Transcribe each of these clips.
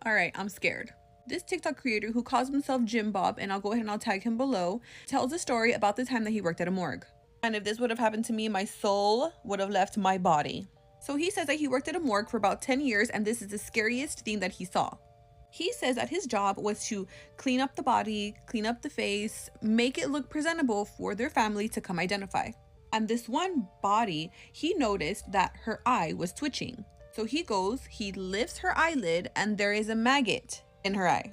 All right, I'm scared. This TikTok creator who calls himself Jim Bob, and I'll go ahead and I'll tag him below, tells a story about the time that he worked at a morgue. And if this would have happened to me, my soul would have left my body. So he says that he worked at a morgue for about 10 years, and this is the scariest thing that he saw. He says that his job was to clean up the body, clean up the face, make it look presentable for their family to come identify. And this one body, he noticed that her eye was twitching. So he goes, he lifts her eyelid, and there is a maggot in her eye.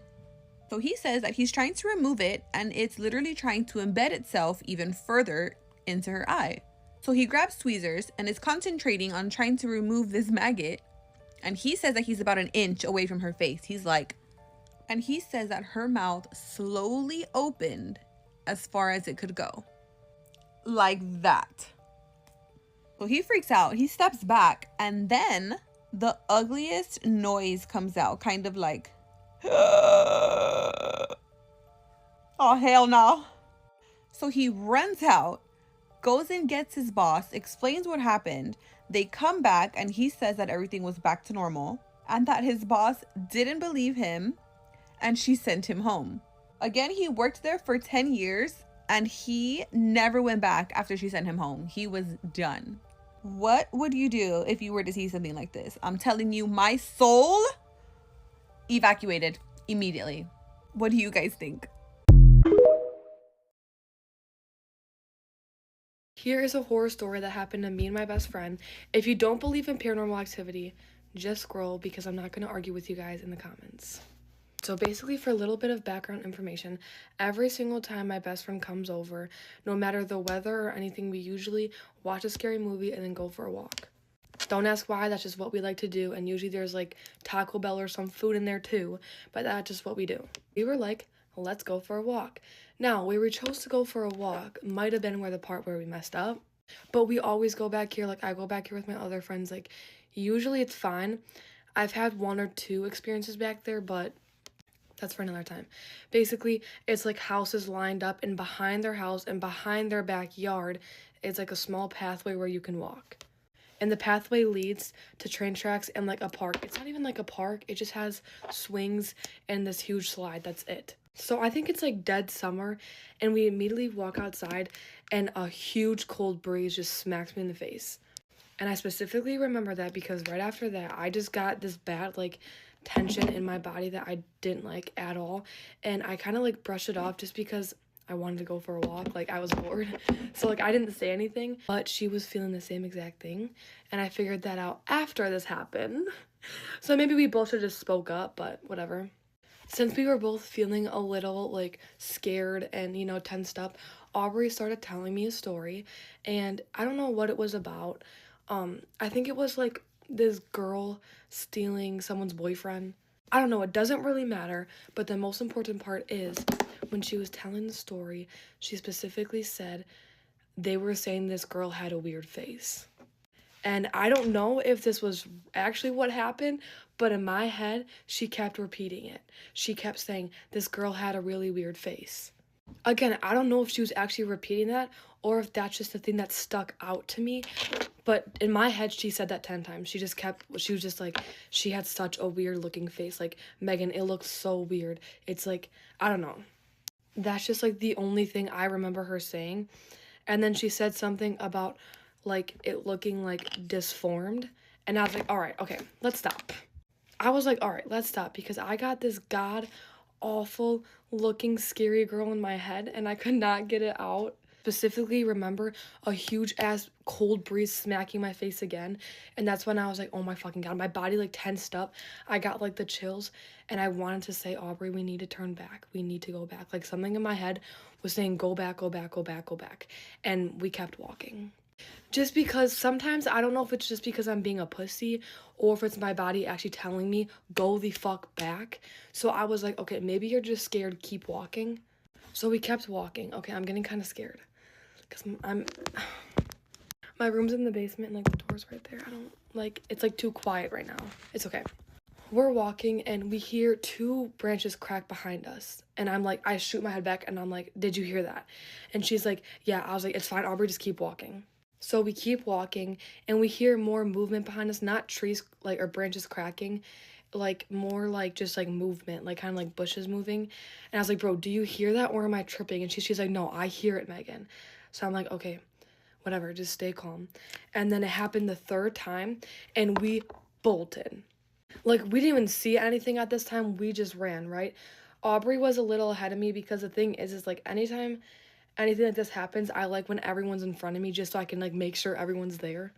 So he says that he's trying to remove it, and it's literally trying to embed itself even further into her eye. So he grabs tweezers and is concentrating on trying to remove this maggot. And he says that he's about an inch away from her face. And he says that her mouth slowly opened as far as it could go. Like that. So he freaks out. He steps back, and then the ugliest noise comes out, kind of like, oh, hell no. So he runs out, goes and gets his boss, explains what happened. They come back, and he says that everything was back to normal and that his boss didn't believe him, and she sent him home. Again, he worked there for 10 years, and he never went back after she sent him home. He was done. What would you do if you were to see something like this? I'm telling you, my soul evacuated immediately. What do you guys think? Here is a horror story that happened to me and my best friend. If you don't believe in paranormal activity, just scroll because I'm not going to argue with you guys in the comments. So basically, for a little bit of background information, every single time my best friend comes over, no matter the weather or anything, we usually watch a scary movie and then go for a walk. Don't ask why, that's just what we like to do, and usually there's like Taco Bell or some food in there too, but that's just what we do. We were like, let's go for a walk. Now, where we chose to go for a walk might have been where the part where we messed up, but we always go back here. Like, I go back here with my other friends. Like, usually it's fine. I've had one or two experiences back there, but that's for another time. Basically, it's like houses lined up, and behind their house and behind their backyard, it's like a small pathway where you can walk. And the pathway leads to train tracks and like a park. It's not even like a park, it just has swings and this huge slide. That's it. So I think it's like dead summer, and we immediately walk outside, and a huge cold breeze just smacks me in the face. And I specifically remember that because right after that, I just got this bad, like, tension in my body that I didn't like at all. And I kind of, like, brushed it off just because I wanted to go for a walk. Like, I was bored. So, like, I didn't say anything. But she was feeling the same exact thing. And I figured that out after this happened. So maybe we both should have spoke up, but whatever. Since we were both feeling a little, like, scared and, tensed up, Aubrey started telling me a story. And I don't know what it was about. I think it was like this girl stealing someone's boyfriend. I don't know, it doesn't really matter, but the most important part is when she was telling the story, she specifically said they were saying this girl had a weird face. And I don't know if this was actually what happened, but in my head, she kept repeating it. She kept saying, this girl had a really weird face. Again, I don't know if she was actually repeating that or if that's just the thing that stuck out to me. But in my head, she said that 10 times. She was just like, she had such a weird looking face. Like, Megan, it looked so weird. It's like, I don't know. That's just like the only thing I remember her saying. And then she said something about like it looking like disformed. And I was like, all right, okay, let's stop. I was like, all right, let's stop because I got this god awful looking scary girl in my head and I could not get it out. Specifically remember a huge ass cold breeze smacking my face again, and that's when I was like, oh my fucking god, my body like tensed up. I got like the chills, and I wanted to say, Aubrey, we need to turn back, we need to go back. Like something in my head was saying, go back, go back, go back, go back. And we kept walking. Just because sometimes I don't know if it's just because I'm being a pussy or if it's my body actually telling me go the fuck back. So I was like, okay, maybe you're just scared, keep walking. So we kept walking. Okay, I'm getting kind of scared because I'm my room's in the basement and like the door's right there. I don't like, it's like too quiet right now. It's okay. We're walking and we hear two branches crack behind us, and I'm like, I shoot my head back and I'm like, did you hear that? And she's like, yeah. I was like, it's fine, Aubrey, just keep walking. So we keep walking and we hear more movement behind us, not trees like or branches cracking, like more like just like movement, like kind of like bushes moving. And I was like, bro, do you hear that or am I tripping? And she's like, no, I hear it, Megan. So I'm like, okay, whatever, just stay calm. And then it happened the third time and we bolted. Like, we didn't even see anything at this time, we just ran, right? Aubrey was a little ahead of me because the thing is like anytime anything like this happens, I like when everyone's in front of me just so I can like make sure everyone's there.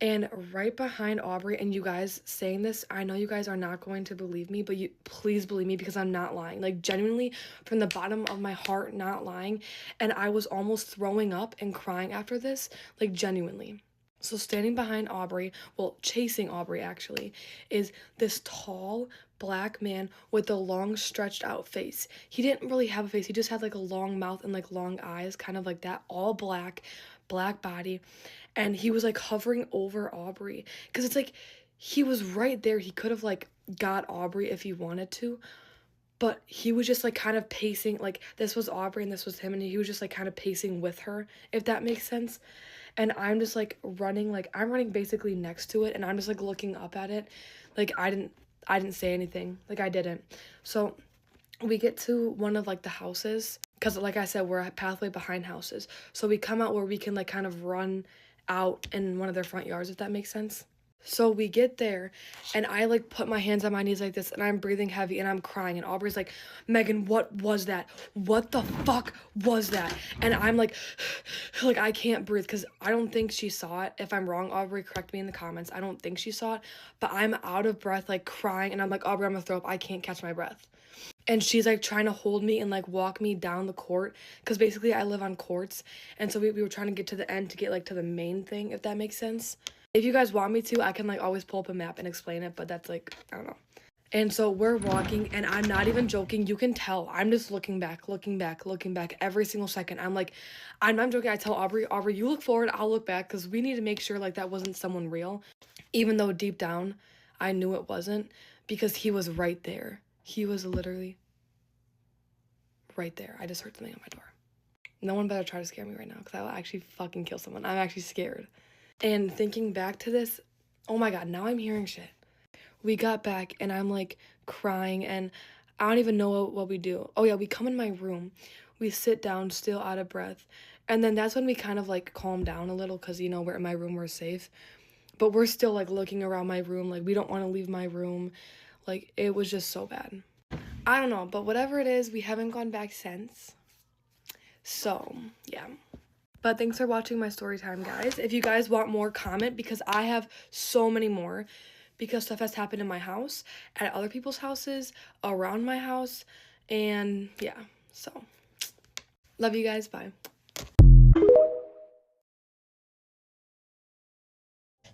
And right behind Aubrey, and you guys saying this, I know you guys are not going to believe me, but you please believe me because I'm not lying. Like, genuinely, from the bottom of my heart, not lying. And I was almost throwing up and crying after this, like, genuinely. So standing behind Aubrey, well, chasing Aubrey actually, is this tall black man with a long stretched out face. He didn't really have a face. He just had like a long mouth and like long eyes, kind of like that, all black body. And he was like hovering over Aubrey because it's like he was right there. He could have like got Aubrey if he wanted to, but he was just like kind of pacing, like this was Aubrey and this was him, and he was just like kind of pacing with her, if that makes sense. And I'm just like running, like I'm running basically next to it, and I'm just like looking up at it. Like I didn't say anything, like I didn't. So we get to one of like the houses, because like I said, we're a pathway behind houses, so we come out where we can like kind of run out in one of their front yards, if that makes sense. So we get there, and I like put my hands on my knees like this, and I'm breathing heavy, and I'm crying, and Aubrey's like, Megan, what was that? What the fuck was that? And I'm like I can't breathe, because I don't think she saw it. If I'm wrong, Aubrey, correct me in the comments. I don't think she saw it, but I'm out of breath, like crying, and I'm like, Aubrey, I'm gonna throw up. I can't catch my breath. And she's like trying to hold me and like walk me down the court, because basically I live on courts, and so we were trying to get to the end to get like to the main thing, if that makes sense. If you guys want me to, I can like always pull up a map and explain it, but that's like, I don't know. And so we're walking, and I'm not even joking. You can tell. I'm just looking back every single second. I'm like, I'm not joking. I tell Aubrey, you look forward, I'll look back, because we need to make sure like that wasn't someone real. Even though deep down, I knew it wasn't, because he was right there. He was literally right there. I just heard something on my door. No one better try to scare me right now, because I will actually fucking kill someone. I'm actually scared. And thinking back to this, oh my god, now I'm hearing shit. We got back, and I'm like crying, and I don't even know what we do. Oh yeah, we come in my room, we sit down, still out of breath, and then that's when we kind of like calm down a little, because you know, we're in my room, we're safe, but we're still like looking around my room, like we don't want to leave my room. Like, it was just so bad. I don't know, but whatever it is, we haven't gone back since. So yeah. But thanks for watching my story time, guys. If you guys want more, comment, because I have so many more, because stuff has happened in my house, at other people's houses, around my house, and yeah. So love you guys. Bye.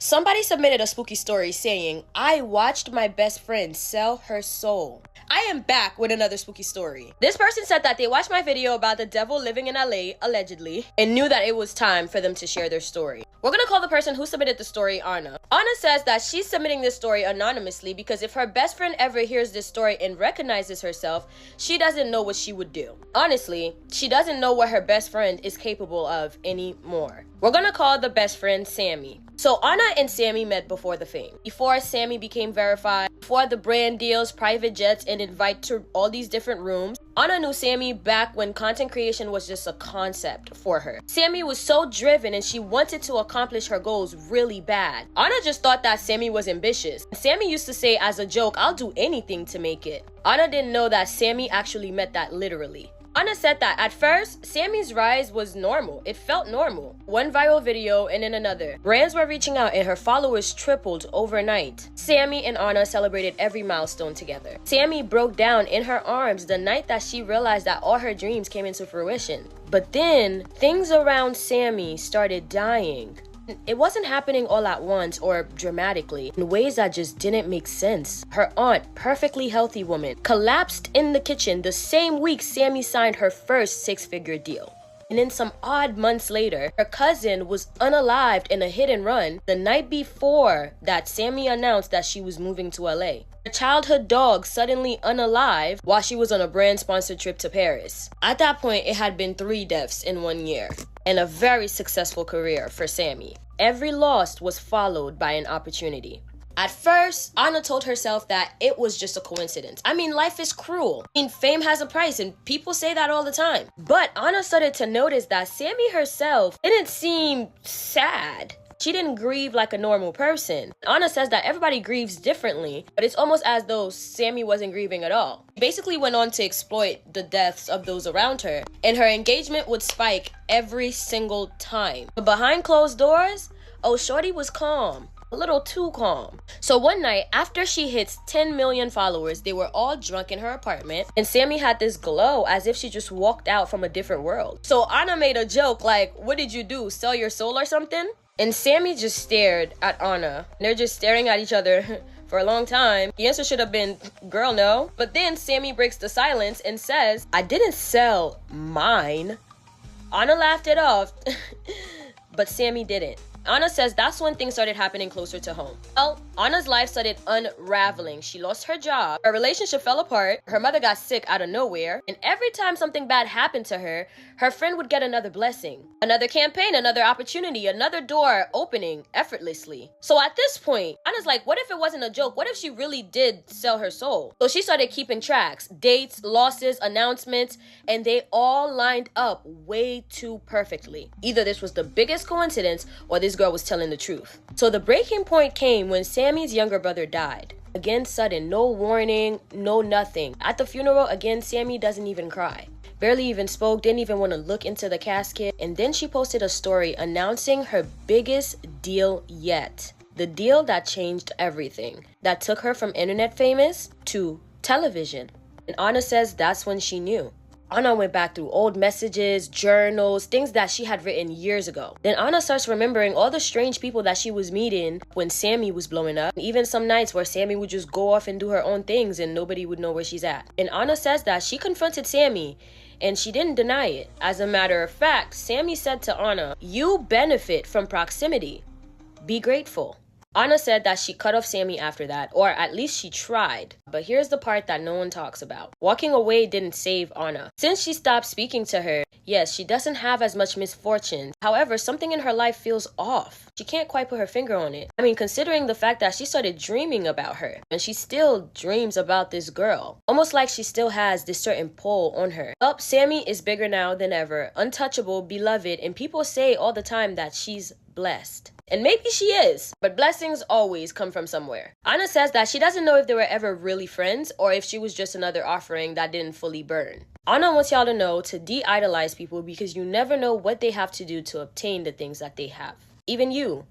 Somebody submitted a spooky story saying, I watched my best friend sell her soul. I am back with another spooky story. This person said that they watched my video about the devil living in LA, allegedly, and knew that it was time for them to share their story. We're gonna call the person who submitted the story Anna. Anna says that she's submitting this story anonymously because if her best friend ever hears this story and recognizes herself, she doesn't know what she would do. Honestly, she doesn't know what her best friend is capable of anymore. We're gonna call the best friend Sammy. So Anna and Sammy met before the fame. Before Sammy became verified, before the brand deals, private jets, and invite to all these different rooms, Anna knew Sammy back when content creation was just a concept for her. Sammy was so driven and she wanted to accomplish her goals really bad. Anna just thought that Sammy was ambitious. Sammy used to say as a joke, I'll do anything to make it. Anna didn't know that Sammy actually meant that literally. Anna said that at first, Sammy's rise was normal. It felt normal. One viral video and then another. Brands were reaching out and her followers tripled overnight. Sammy and Anna celebrated every milestone together. Sammy broke down in her arms the night that she realized that all her dreams came into fruition. But then, things around Sammy started dying. It wasn't happening all at once or dramatically, in ways that just didn't make sense. Her aunt, perfectly healthy woman, collapsed in the kitchen the same week Sammy signed her first six-figure deal. And then some odd months later, her cousin was unalived in a hit and run the night before that Sammy announced that she was moving to LA. Her childhood dog suddenly unalive while she was on a brand-sponsored trip to Paris. At that point, it had been 3 deaths in 1 year. And a very successful career for Sammy. Every loss was followed by an opportunity. At first, Anna told herself that it was just a coincidence. I mean, life is cruel. I mean, fame has a price, and people say that all the time. But Anna started to notice that Sammy herself didn't seem sad. She didn't grieve like a normal person. Anna says that everybody grieves differently, but it's almost as though Sammy wasn't grieving at all. She basically went on to exploit the deaths of those around her, and her engagement would spike every single time. But behind closed doors, oh, shorty was calm. A little too calm. So one night, after she hits 10 million followers, they were all drunk in her apartment, and Sammy had this glow as if she just walked out from a different world. So Anna made a joke like, what did you do, sell your soul or something? And Sammy just stared at Anna. They're just staring at each other for a long time. The answer should have been, girl, no. But then Sammy breaks the silence and says, I didn't sell mine. Anna laughed it off, but Sammy didn't. Anna says that's when things started happening closer to home. Well, Anna's life started unraveling. She lost her job, her relationship fell apart, her mother got sick out of nowhere, and every time something bad happened to her, her friend would get another blessing, another campaign, another opportunity, another door opening effortlessly. So at this point, Anna's like, what if it wasn't a joke? What if she really did sell her soul? So she started keeping tracks, dates, losses, announcements, and they all lined up way too perfectly. Either this was the biggest coincidence or this girl was telling the truth. So the breaking point came when Sammy's younger brother died. Again, sudden, no warning, no nothing. At the funeral, again, Sammy doesn't even cry. Barely even spoke, didn't even want to look into the casket. And then she posted a story announcing her biggest deal yet. The deal that changed everything. That took her from internet famous to television. And Anna says that's when she knew. Anna went back through old messages, journals, things that she had written years ago. Then Anna starts remembering all the strange people that she was meeting when Sammy was blowing up. Even some nights where Sammy would just go off and do her own things and nobody would know where she's at. And Anna says that she confronted Sammy and she didn't deny it. As a matter of fact, Sammy said to Anna, you benefit from proximity. Be grateful. Anna said that she cut off Sammy after that, or at least she tried. But here's the part that no one talks about. Walking away didn't save Anna. Since she stopped speaking to her, yes, she doesn't have as much misfortune. However, something in her life feels off. She can't quite put her finger on it. I mean, considering the fact that she started dreaming about her, and she still dreams about this girl. Almost like she still has this certain pull on her. Well, Sammy is bigger now than ever, untouchable, beloved, and people say all the time that she's blessed. And maybe she is, but blessings always come from somewhere. Anna says that she doesn't know if they were ever really friends or if she was just another offering that didn't fully burn. Anna wants y'all to know to de-idolize people because you never know what they have to do to obtain the things that they have. Even you.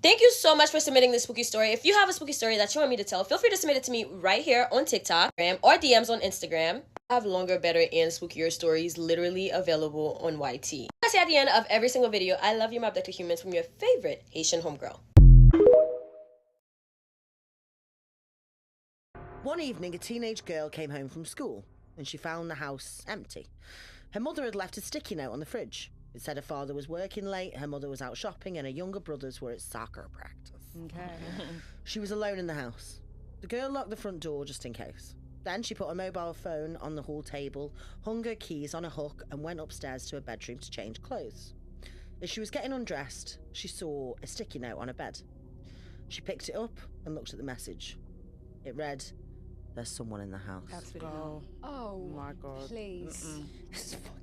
Thank you so much for submitting this spooky story. If you have a spooky story that you want me to tell, feel free to submit it to me right here on TikTok or DMs on Instagram. I have longer, better, and spookier stories literally available on YT. Like I say at the end of every single video, I love you, my abducted humans, from your favorite Haitian homegirl. One evening, a teenage girl came home from school and she found the house empty. Her mother had left a sticky note on the fridge. It said her father was working late, her mother was out shopping, and her younger brothers were at soccer practice. Okay. She was alone in the house. The girl locked the front door just in case. Then she put her mobile phone on the hall table, hung her keys on a hook, and went upstairs to her bedroom to change clothes. As she was getting undressed, she saw a sticky note on her bed. She picked it up and looked at the message. It read, "There's someone in the house." Absolutely. Oh, Oh my God. please.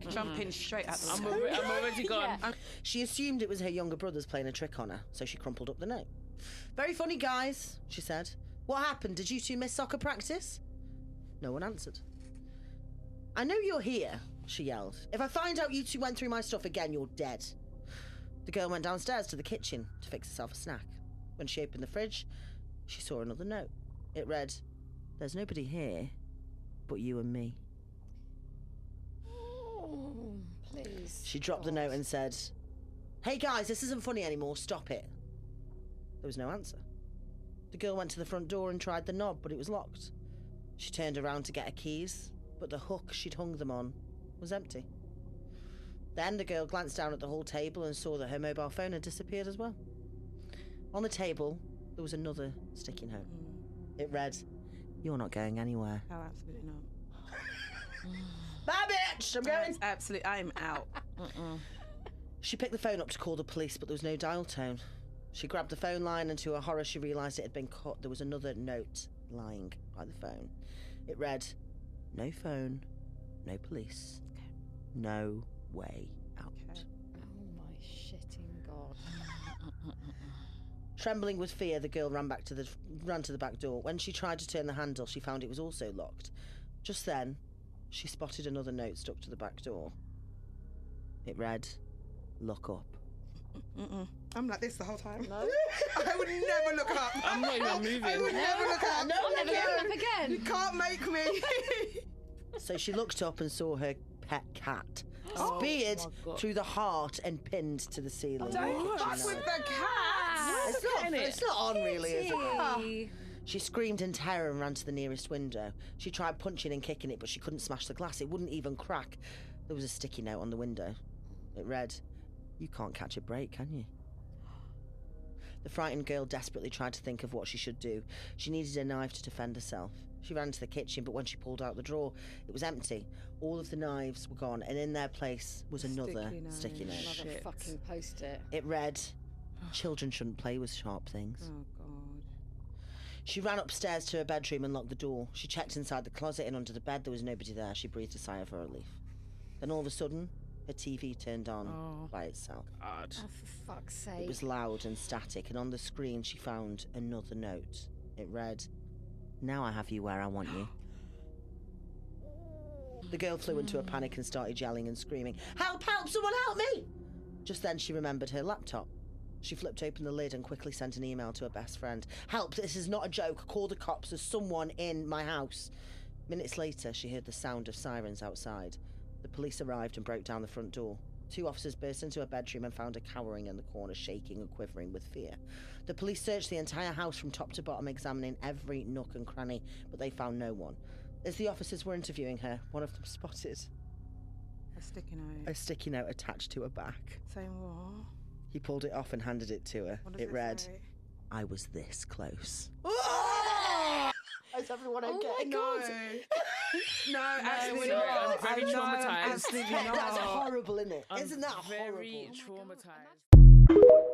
Jumping straight at the I'm top. I'm already gone. Yeah. She assumed it was her younger brothers playing a trick on her, so she crumpled up the note. "Very funny, guys," she said. "What happened? Did you two miss soccer practice?" No one answered. "I know you're here," she yelled. "If I find out you two went through my stuff again, you're dead." The girl went downstairs to the kitchen to fix herself a snack. When she opened the fridge, she saw another note. It read, "There's nobody here but you and me." Oh, please. She dropped the note and said, "Hey guys, this isn't funny anymore, stop it." There was no answer. The girl went to the front door and tried the knob, but it was locked. She turned around to get her keys, but the hook she'd hung them on was empty. Then the girl glanced down at the hall table and saw that her mobile phone had disappeared as well. On the table, there was another sticky note. It read, "You're not going anywhere." Oh, absolutely not. Bye, bitch! I'm going. Absolutely, I'm out. She picked the phone up to call the police, but there was no dial tone. She grabbed the phone line, and to her horror, she realised it had been cut. There was another note lying by the phone. It read, "No phone, no police, no way out." Oh my shitting god. Trembling with fear, the girl ran to the back door. When she tried to turn the handle, she found it was also locked. Just then, she spotted another note stuck to the back door. It read, "Look up." I'm like this the whole time. No. I would never look up. I'm not even moving. I would never look up. I'm never looking up again. You can't make me. So she looked up and saw her pet cat Oh speared my God. through the heart and pinned to the ceiling. Don't fuck with the cat. It's not on really, is it? She screamed in terror and ran to the nearest window. She tried punching and kicking it, but she couldn't smash the glass. It wouldn't even crack. There was a sticky note on the window. It read, "You can't catch a break, can you?" The frightened girl desperately tried to think of what she should do. She needed a knife to defend herself. She ran to the kitchen, but when she pulled out the drawer, it was empty. All of the knives were gone, and in their place was another sticky note. Another Shit. fucking post-it. It read, "Children shouldn't play with sharp things." Oh God. She ran upstairs to her bedroom and locked the door. She checked inside the closet and under the bed. There was nobody there. She breathed a sigh of relief. Then all of a sudden, her TV turned on by itself. God. Oh, for fuck's It sake. was loud and static, and on the screen she found another note. It read, "Now I have you where I want you." The girl flew into a panic and started yelling and screaming, "Help, help, someone help me!" Just then she remembered her laptop. She flipped open the lid and quickly sent an email to her best friend. "Help, this is not a joke. Call the cops. There's someone in my house." Minutes later, she heard the sound of sirens outside. The police arrived and broke down the front door. 2 officers burst into her bedroom and found her cowering in the corner, shaking and quivering with fear. The police searched the entire house from top to bottom, examining every nook and cranny, but they found no one. As the officers were interviewing her, one of them spotted A sticky note. a sticky note attached to her back. Saying what? He pulled it off and handed it to her. What does It read, say? "I was this close." Is everyone Oh okay? my God. No, absolutely we're not. not. I'm very No, traumatized. Absolutely That's not. horrible, isn't it? I'm Isn't that very horrible? traumatized.